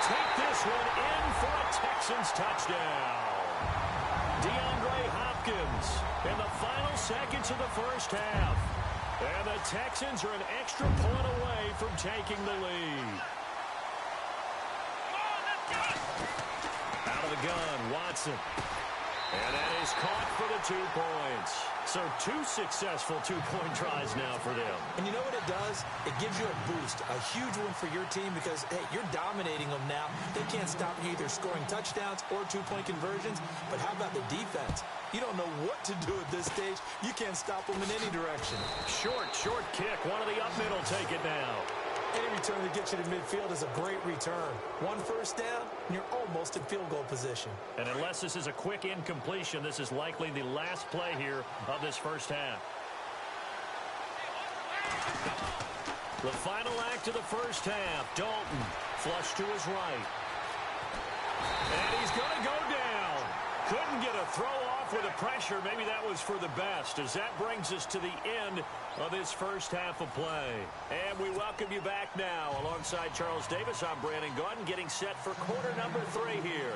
take this one in for a Texans touchdown. DeAndre Hopkins in the final seconds of the first half. And the Texans are an extra point away from taking the lead. Out of the gun, Watson. And that is caught for the 2 points. So 2 successful two-point tries now for them. And you know what it does? It gives you a boost, a huge one for your team because, hey, you're dominating them now. They can't stop you either scoring touchdowns or two-point conversions. But how about the defense? You don't know what to do at this stage. You can't stop them in any direction. Short kick. One of the up middle take it now. Any return that gets you to midfield is a great return. 1 first down, and you're almost in field goal position. And unless this is a quick incompletion, this is likely the last play here of this first half. The final act of the first half. Dalton flush to his right. And he's going to go down. Couldn't get a throw off with the pressure. Maybe that was for the best, as that brings us to the end of this first half of play. And we welcome you back now. Alongside Charles Davis, I'm Brandon Gaudin, getting set for quarter number 3 here.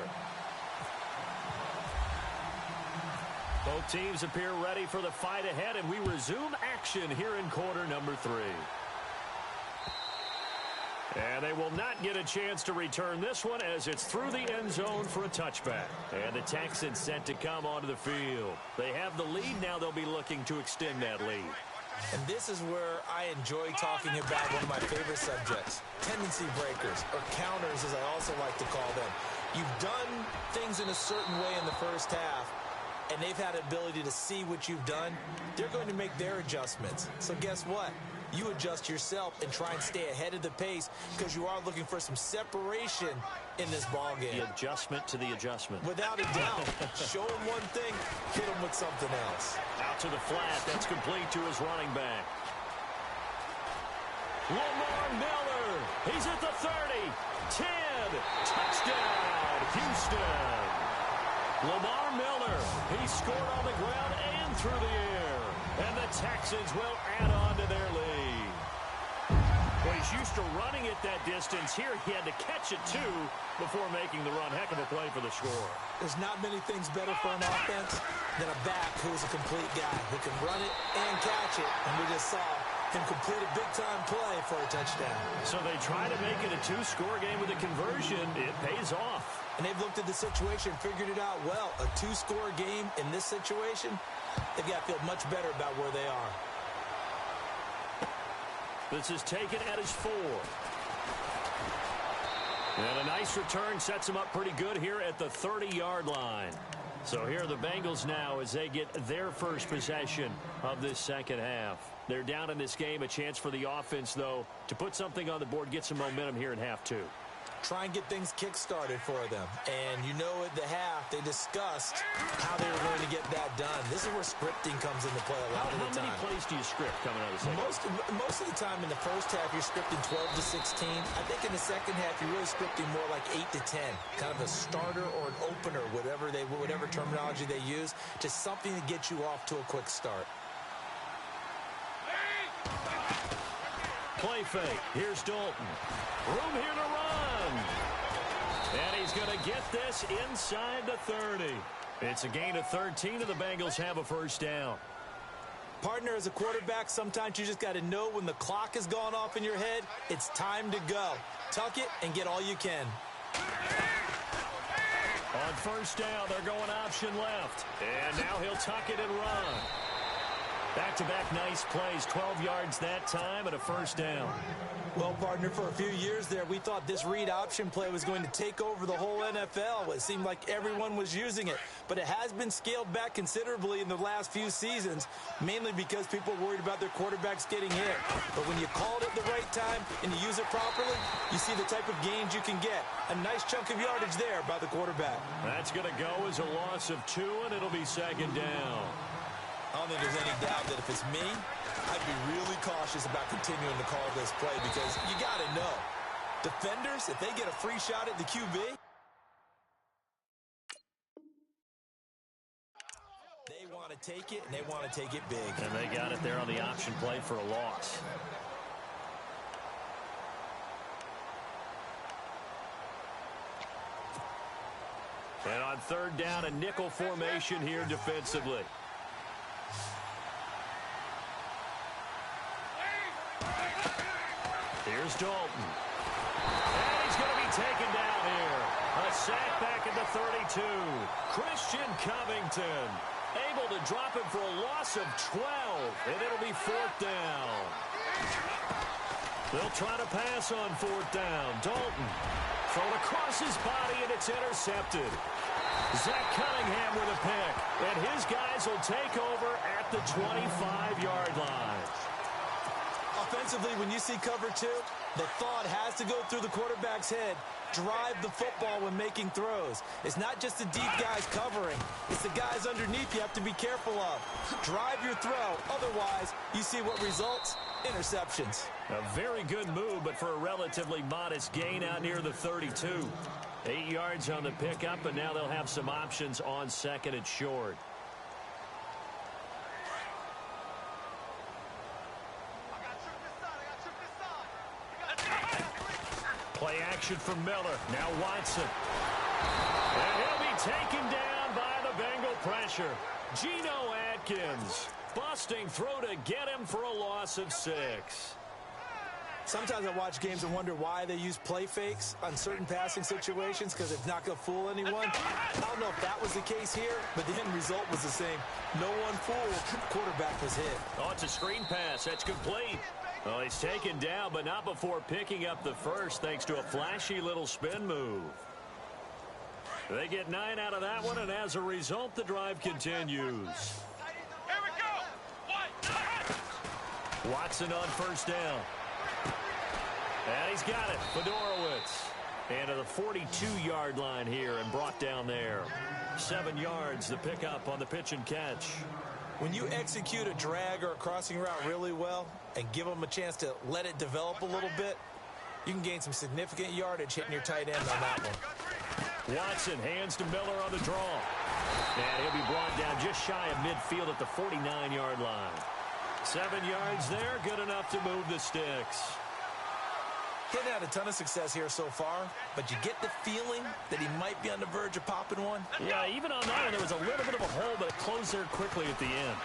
Both teams appear ready for the fight ahead, and we resume action here in quarter number 3. And they will not get a chance to return this one as it's through the end zone for a touchback. And the Texans set to come onto the field. They have the lead. Now they'll be looking to extend that lead. And this is where I enjoy talking about one of my favorite subjects, tendency breakers, or counters as I also like to call them. You've done things in a certain way in the first half, and they've had the ability to see what you've done. They're going to make their adjustments. So guess what? You adjust yourself and try and stay ahead of the pace because you are looking for some separation in this ball game. The adjustment to the adjustment. Without a doubt. Show him one thing, hit him with something else. Out to the flat. That's complete to his running back. Lamar Miller. He's at the 30. 10. Touchdown, Houston. Lamar Miller. He scored on the ground and through the air. And the Texans will add on to their lead. Well, he's used to running it that distance. Here he had to catch it, too, before making the run. Heck of a play for the score. There's not many things better for an offense than a back who's a complete guy who can run it and catch it. And we just saw him complete a big-time play for a touchdown. So they try to make it a 2-score game with a conversion. It pays off. And they've looked at the situation, figured it out well. A 2-score game in this situation, they've got to feel much better about where they are. This is taken at his 4. And a nice return sets him up pretty good here at the 30-yard line. So here are the Bengals now as they get their first possession of this second half. They're down in this game. A chance for the offense, though, to put something on the board, get some momentum here in half 2. Try and get things kick-started for them. And you know at the half, they discussed how they were going to get that done. This is where scripting comes into play a lot of the time. How many plays do you script coming out of the second? Most of the time in the first half, you're scripting 12 to 16. I think in the second half, you're really scripting more like 8 to 10. Kind of a starter or an opener, whatever terminology they use, to something to get you off to a quick start. Play fake. Here's Dalton. Room here to run. And he's going to get this inside the 30. It's a gain of 13, and the Bengals have a first down. Partner, as a quarterback, sometimes you just got to know when the clock has gone off in your head, it's time to go. Tuck it and get all you can. On first down, they're going option left. And now he'll tuck it and run. Back-to-back nice plays, 12 yards that time and a first down. Well, partner, for a few years there, we thought this read option play was going to take over the whole NFL. It seemed like everyone was using it. But it has been scaled back considerably in the last few seasons, mainly because people are worried about their quarterbacks getting hit. But when you call it at the right time and you use it properly, you see the type of gains you can get. A nice chunk of yardage there by the quarterback. That's going to go as a loss of 2, and it'll be second down. I don't think there's any doubt that if it's me, I'd be really cautious about continuing to call this play because you got to know. Defenders, if they get a free shot at the QB, they want to take it, and they want to take it big. And they got it there on the option play for a loss. And on third down, a nickel formation here defensively. Here's Dalton. And he's going to be taken down here. A sack back at the 32. Christian Covington able to drop him for a loss of 12. And it'll be fourth down. They'll try to pass on fourth down. Dalton thrown across his body, and it's intercepted. Zach Cunningham with a pick. And his guys will take over at the 25-yard line. Offensively, when you see cover two, the thought has to go through the quarterback's head. Drive the football when making throws. It's not just the deep guys covering. It's the guys underneath you have to be careful of. Drive your throw. Otherwise, you see what results? Interceptions. A very good move, but for a relatively modest gain out near the 32. 8 yards on the pickup, and now they'll have some options on second and short. Play action from Miller. Now Watson. And he'll be taken down by the Bengal pressure. Geno Atkins busting through to get him for a loss of 6. Sometimes I watch games and wonder why they use play fakes on certain passing situations because it's not going to fool anyone. I don't know if that was the case here, but the end result was the same. No one fooled. Quarterback was hit. Oh, it's a screen pass. That's complete. Well, he's taken down, but not before picking up the first thanks to a flashy little spin move. They get 9 out of that one, and as a result, the drive continues. Here we go. Watson on first down. And he's got it. Fedorowicz. And to the 42-yard line here and brought down there. 7 yards, the pickup on the pitch and catch. When you execute a drag or a crossing route really well and give them a chance to let it develop a little bit, you can gain some significant yardage hitting your tight end on that one. Watson hands to Miller on the draw. And he'll be brought down just shy of midfield at the 49-yard line. 7 yards there, good enough to move the sticks. He hasn't had a ton of success here so far, but you get the feeling that he might be on the verge of popping one. Yeah, even on that one, there was a little bit of a hole, but it closed there quickly at the end.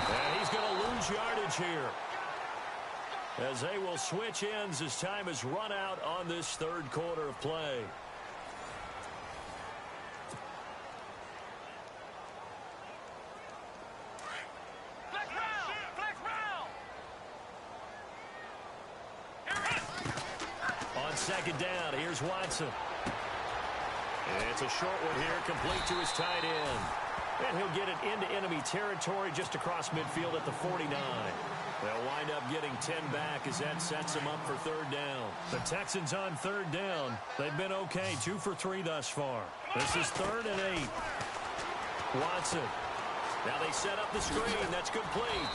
And he's going to lose yardage here, as they will switch ends as time is run out on this third quarter of play. Second down, here's Watson. It's a short one here, complete to his tight end. And he'll get it into enemy territory just across midfield at the 49. They'll wind up getting 10 back as that sets them up for third down. The Texans on third down. They've been okay, 2 for 3 thus far. This is 3rd and 8. Watson. Now they set up the screen. That's complete.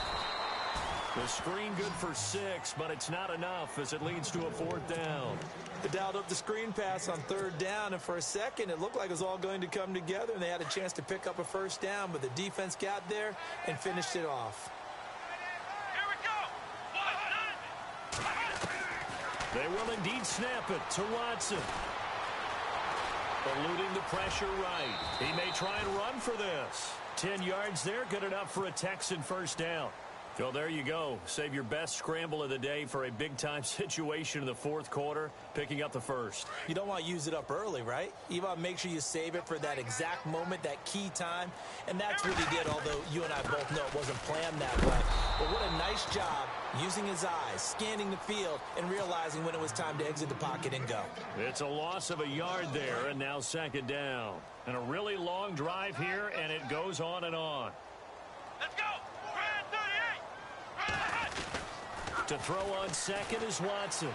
The screen good for 6, but it's not enough as it leads to a 4th down. They dialed up the screen pass on third down, and for a second it looked like it was all going to come together, and they had a chance to pick up a first down, but the defense got there and finished it off. Here we go. They will indeed snap it to Watson. Eluding the pressure right. He may try and run for this. 10 yards there, good enough for a Texan first down. Well, there you go. Save your best scramble of the day for a big-time situation in the fourth quarter, picking up the first. You don't want to use it up early, right? You want to make sure you save it for that exact moment, that key time. And that's what he did, although you and I both know it wasn't planned that way. But what a nice job using his eyes, scanning the field, and realizing when it was time to exit the pocket and go. It's a loss of a yard there, and now second down. And a really long drive here, and it goes on and on. Let's go. To throw on second is Watson.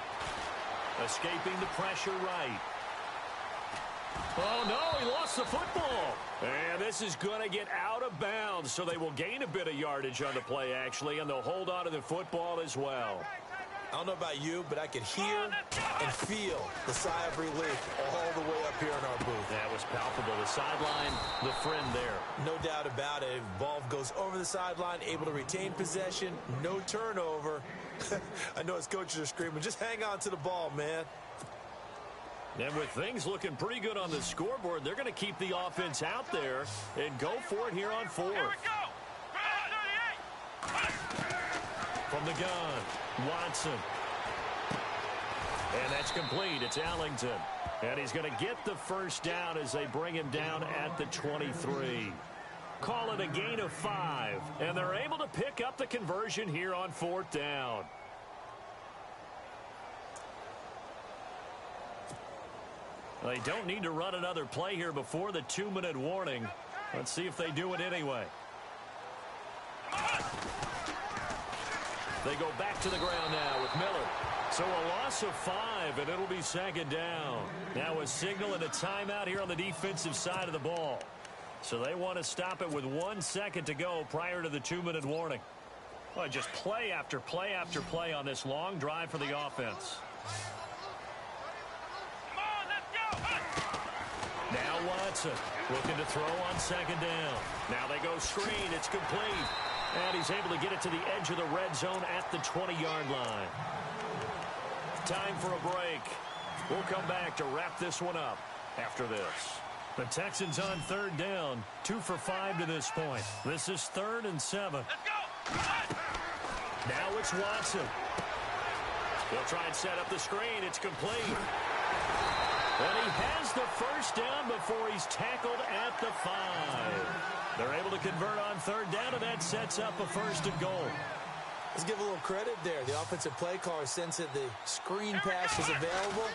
Escaping the pressure right. Oh, no, he lost the football. And this is going to get out of bounds, so they will gain a bit of yardage on the play, actually, and they'll hold on to the football as well. I don't know about you, but I could hear and feel the sigh of relief all the way up here in our booth. That was palpable. The sideline, the friend there. No doubt about it. Ball goes over the sideline, able to retain possession, no turnover. I know his coaches are screaming, just hang on to the ball, man. And with things looking pretty good on the scoreboard, they're going to keep the offense out there and go for it here on fourth. Here we go. 38. From the gun, Watson. And that's complete. It's Ellington. And he's going to get the first down as they bring him down at the 23. Call it a gain of 5. And they're able to pick up the conversion here on fourth down. They don't need to run another play here before the 2-minute warning. Let's see if they do it anyway. They go back to the ground now with Miller. So a loss of 5, and it'll be second down. Now a signal and a timeout here on the defensive side of the ball. So they want to stop it with 1 second to go prior to the 2-minute warning. Well, just play after play after play on this long drive for the offense. Now Watson looking to throw on second down. Now they go screen. It's complete. And he's able to get it to the edge of the red zone at the 20-yard line. Time for a break. We'll come back to wrap this one up after this. The Texans on third down. 2 for 5 to this point. This is 3rd and 7. Let's go. Now it's Watson. He'll try and set up the screen. It's complete. And he has the first down before he's tackled at the 5. They're able to convert on third down, and that sets up a 1st and goal. Let's give a little credit there. The offensive play caller sense that the screen pass is available.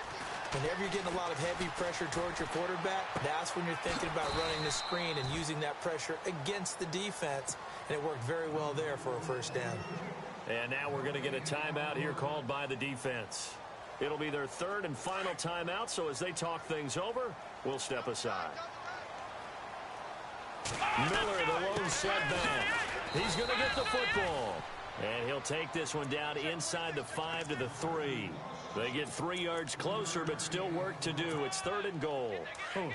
Whenever you're getting a lot of heavy pressure towards your quarterback, that's when you're thinking about running the screen and using that pressure against the defense. And it worked very well there for a first down. And now we're going to get a timeout here called by the defense. It'll be their 3rd and final timeout, so as they talk things over, we'll step aside. Miller, the lone setback. He's going to get the football. And he'll take this one down inside the 5 to the 3. They get 3 yards closer, but still work to do. It's 3rd and goal.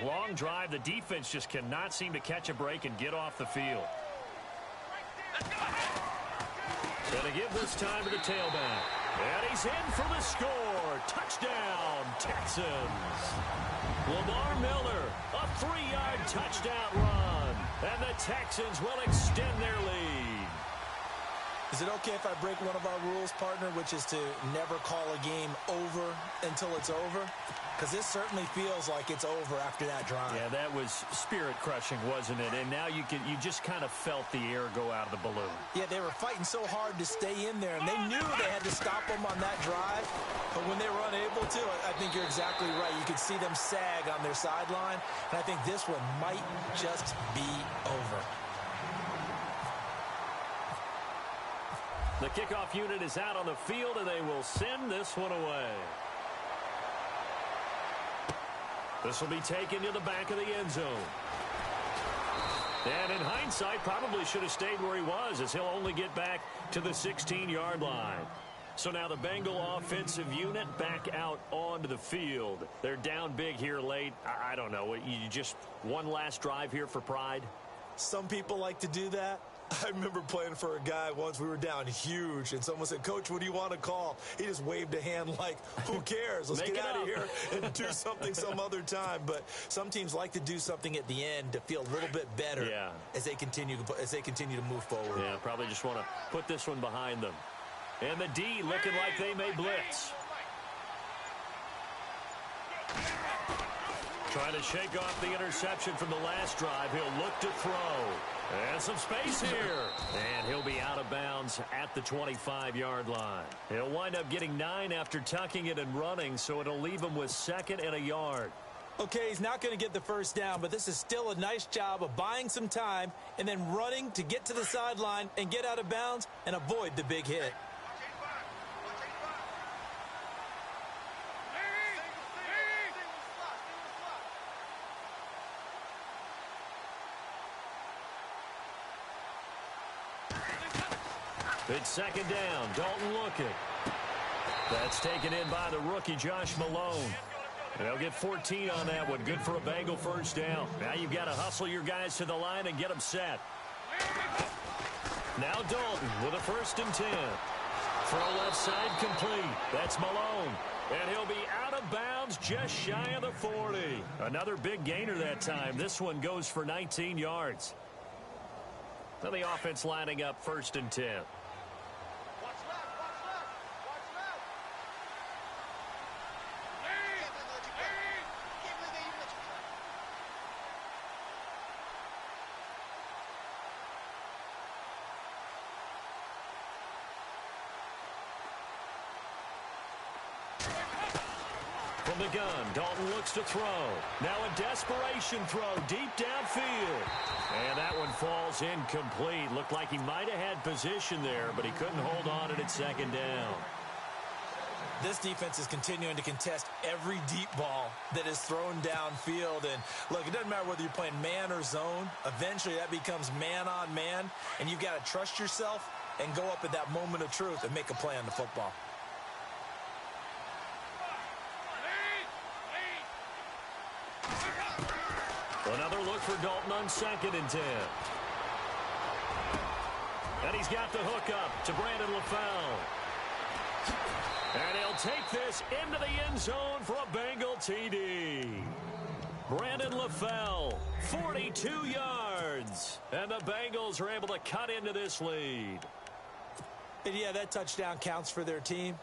Long drive. The defense just cannot seem to catch a break and get off the field. Going to give this time to the tailback. And he's in for the score. Touchdown, Texans. Lamar Miller, a 3-yard touchdown run. And the Texans will extend their lead. Is it okay if I break one of our rules, partner, which is to never call a game over until it's over? Because this certainly feels like it's over after that drive. Yeah, that was spirit-crushing, wasn't it? And now you just kind of felt the air go out of the balloon. Yeah, they were fighting so hard to stay in there, and they knew they had to stop them on that drive. But when they were unable to, I think you're exactly right. You could see them sag on their sideline, and I think this one might just be over. The kickoff unit is out on the field, and they will send this one away. This will be taken to the back of the end zone. And in hindsight, probably should have stayed where he was, as he'll only get back to the 16-yard line. So now the Bengal offensive unit back out onto the field. They're down big here late. I don't know. You just one last drive here for pride? Some people like to do that. I remember playing for a guy once. We were down huge, and someone said, "Coach, what do you want to call?" He just waved a hand like, who cares? Let's get out of here and do something some other time. But some teams like to do something at the end to feel a little bit better as they continue to move forward. Yeah, probably just want to put this one behind them. And the D looking like they may blitz. Trying to shake off the interception from the last drive. He'll look to throw. And some space here. And he'll be out of bounds at the 25-yard line. He'll wind up getting 9 after tucking it and running, so it'll leave him with 2nd and a yard. Okay, he's not going to get the first down, but this is still a nice job of buying some time and then running to get to the sideline and get out of bounds and avoid the big hit. It's 2nd down. Dalton looking. That's taken in by the rookie, Josh Malone. And they'll get 14 on that one. Good for a Bengal first down. Now you've got to hustle your guys to the line and get them set. Now Dalton with a 1st and 10. Throw left side complete. That's Malone. And he'll be out of bounds Browns just shy of the 40. Another big gainer that time. This one goes for 19 yards. Now the offense lining up 1st and 10. From the gun, Dalton looks to throw. Now a desperation throw deep downfield. And that one falls incomplete. Looked like he might have had position there, but he couldn't hold on at 2nd down. This defense is continuing to contest every deep ball that is thrown downfield. And, look, it doesn't matter whether you're playing man or zone. Eventually, that becomes man on man, and you've got to trust yourself and go up at that moment of truth and make a play on the football. Another look for Dalton on 2nd and 10. And he's got the hook up to Brandon LaFell. And he'll take this into the end zone for a Bengal TD. Brandon LaFell, 42 yards. And the Bengals are able to cut into this lead. And yeah, that touchdown counts for their team,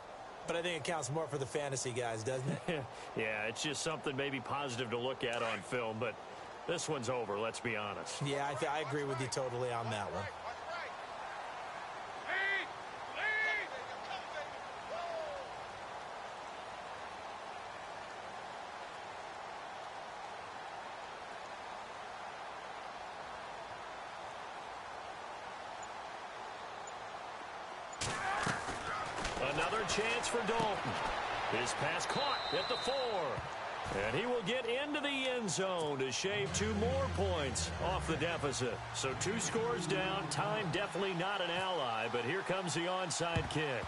but I think it counts more for the fantasy guys, doesn't it? Yeah, it's just something maybe positive to look at on film, but this one's over, let's be honest. Yeah, I agree with you totally on that one. Another chance for Dalton. His pass caught at the 4. And he will get into the end zone to shave 2 more points off the deficit. So 2 scores down. Time definitely not an ally, but here comes the onside kick.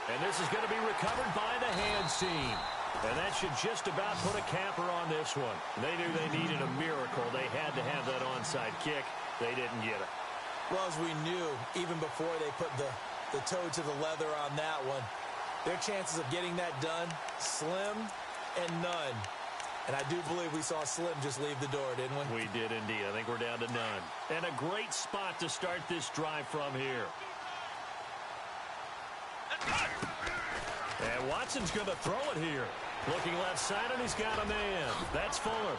And this is going to be recovered by the hands team. And that should just about put a capper on this one. They knew they needed a miracle. They had to have that onside kick. They didn't get it. Well, as we knew, even before they put the toe to the leather on that one, their chances of getting that done, slim and none. And I do believe we saw Slim just leave the door, didn't we? We did indeed. I think we're down to none. And a great spot to start this drive from here. And Watson's going to throw it here. Looking left side, and he's got a man. That's Fuller.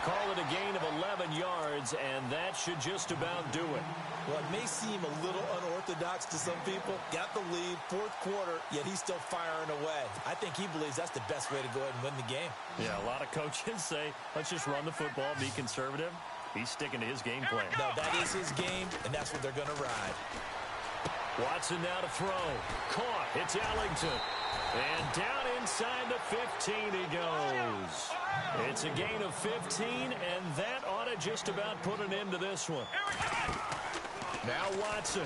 Call it a gain of 11 yards, and that should just about do it. Well, it may seem a little unorthodox to some people. Got the lead, 4th quarter, yet he's still firing away. I think he believes that's the best way to go ahead and win the game. Yeah, a lot of coaches say, let's just run the football, be conservative. He's sticking to his game plan. No, that is his game, and that's what they're going to ride. Watson now to throw. Caught. It's Ellington. And down inside the 15 he goes. It's a gain of 15, and that ought to just about put an end to this one. Now Watson.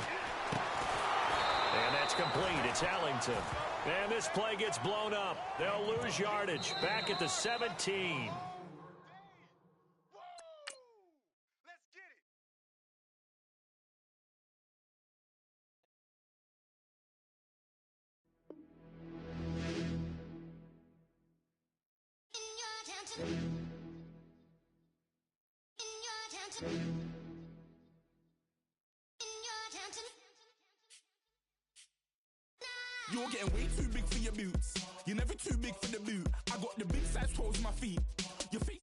And that's complete. It's Ellington. And this play gets blown up. They'll lose yardage. Back at the 17. You're getting way too big for your boots. You're never too big for the boot. I got the big size toes on my feet. Your face.